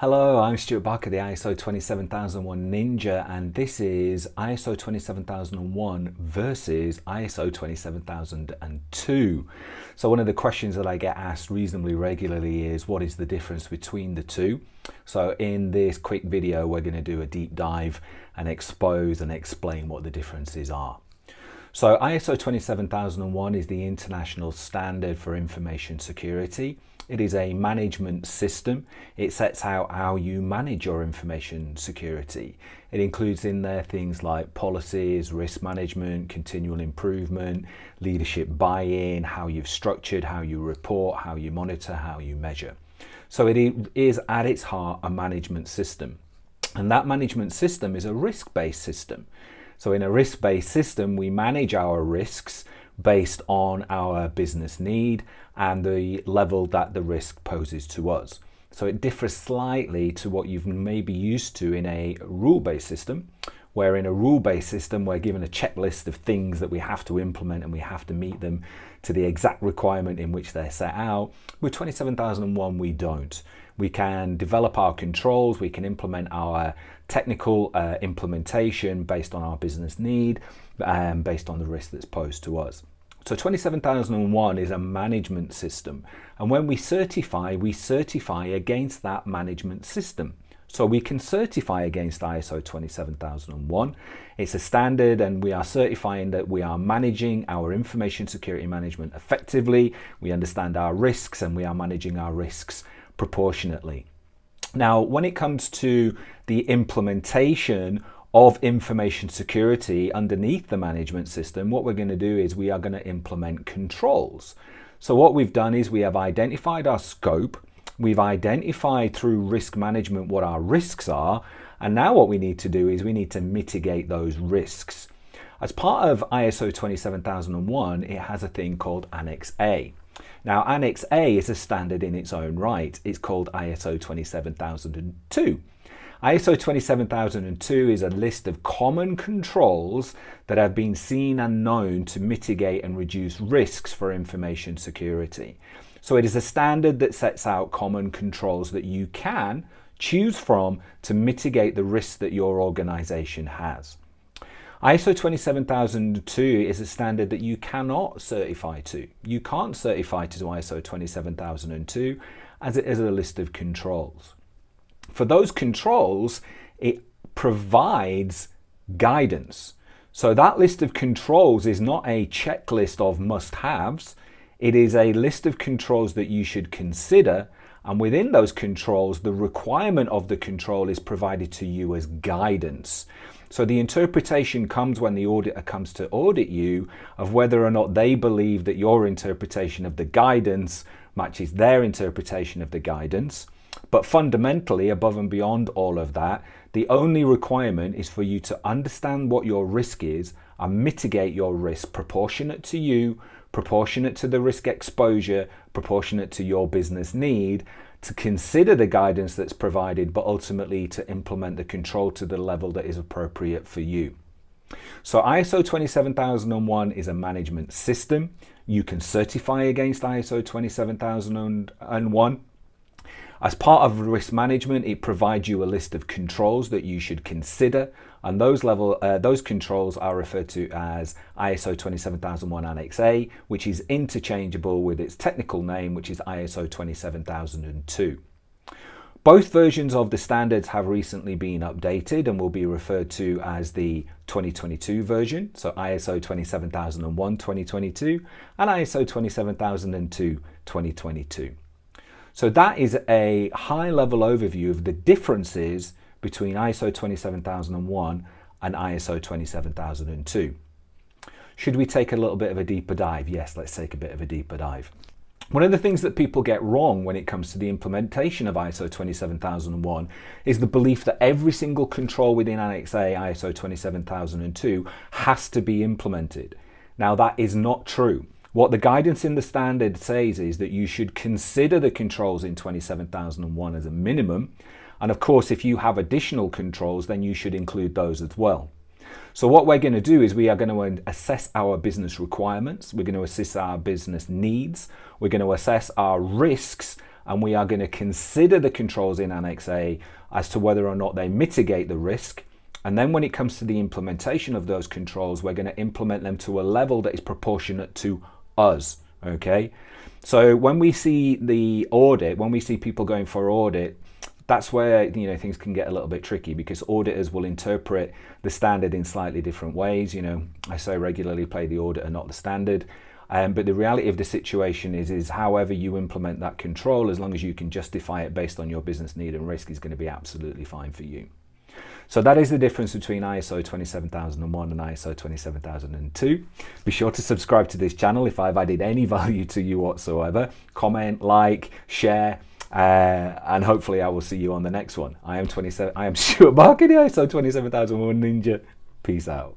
Hello, I'm Stuart Barker the ISO 27001 Ninja, and this is ISO 27001 versus ISO 27002. So one of the questions that I get asked reasonably regularly is, what is the difference between the two? So in this quick video, we're going to do a deep dive and expose and explain what the differences are. So ISO 27001 is the international standard for information security. It is a management system. It sets out how you manage your information security. It includes in there things like policies, risk management, continual improvement, leadership buy-in, how you've structured, how you report, how you monitor, how you measure. So it is at its heart a management system. And that management system is a risk-based system. So in a risk-based system, we manage our risks based on our business need and the level that the risk poses to us. So it differs slightly to what you've maybe used to in a rule-based system, where in a rule-based system, we're given a checklist of things that we have to implement and we have to meet them to the exact requirement in which they're set out. With 27001, we don't. We can develop our controls, we can implement our technical implementation based on our business need, based on the risk that's posed to us. So 27001 is a management system, and when we certify against that management system. So we can certify against ISO 27001. It's a standard, and we are certifying that we are managing our information security management effectively, we understand our risks, and we are managing our risks proportionately. Now, when it comes to the implementation of information security underneath the management system, what we're going to do is we are going to implement controls. So what we've done is we have identified our scope, we've identified through risk management what our risks are, and now what we need to do is we need to mitigate those risks. As part of ISO 27001, it has a thing called Annex A. Now, Annex A is a standard in its own right. It's called ISO 27002. ISO 27002 is a list of common controls that have been seen and known to mitigate and reduce risks for information security. So it is a standard that sets out common controls that you can choose from to mitigate the risks that your organization has. ISO 27002 is a standard that you cannot certify to. You can't certify to ISO 27002 as it is a list of controls. For those controls, it provides guidance. So that list of controls is not a checklist of must-haves. It is a list of controls that you should consider, and within those controls, the requirement of the control is provided to you as guidance. So the interpretation comes when the auditor comes to audit you of whether or not they believe that your interpretation of the guidance matches their interpretation of the guidance. But fundamentally, above and beyond all of that, the only requirement is for you to understand what your risk is and mitigate your risk proportionate to you, proportionate to the risk exposure, proportionate to your business need, to consider the guidance that's provided, but ultimately to implement the control to the level that is appropriate for you. So ISO 27001 is a management system. You can certify against ISO 27001. As part of risk management, it provides you a list of controls that you should consider, and those controls are referred to as ISO 27001 Annex A, which is interchangeable with its technical name, which is ISO 27002. Both versions of the standards have recently been updated and will be referred to as the 2022 version, so ISO 27001 2022 and ISO 27002 2022. So that is a high-level overview of the differences between ISO 27001 and ISO 27002. Should we take a little bit of a deeper dive? Yes, let's take a bit of a deeper dive. One of the things that people get wrong when it comes to the implementation of ISO 27001 is the belief that every single control within Annex A, ISO 27002, has to be implemented. Now, that is not true. What the guidance in the standard says is that you should consider the controls in 27001 as a minimum. And of course, if you have additional controls, then you should include those as well. So what we're going to do is we are going to assess our business requirements. We're going to assess our business needs. We're going to assess our risks and we are going to consider the controls in Annex A as to whether or not they mitigate the risk. And then when it comes to the implementation of those controls, we're going to implement them to a level that is proportionate to us, okay? So when we see the audit, when we see people going for audit, that's where, you know, things can get a little bit tricky, because auditors will interpret the standard in slightly different ways. You know, I say regularly, play the auditor, not the standard. But the reality of the situation is however you implement that control, as long as you can justify it based on your business need and risk, is going to be absolutely fine for you. So that is the difference between ISO 27001 and ISO 27002. Be sure to subscribe to this channel if I've added any value to you whatsoever. Comment, like, share, and hopefully I will see you on the next one. I am Stuart Barker the ISO 27001 Ninja. Peace out.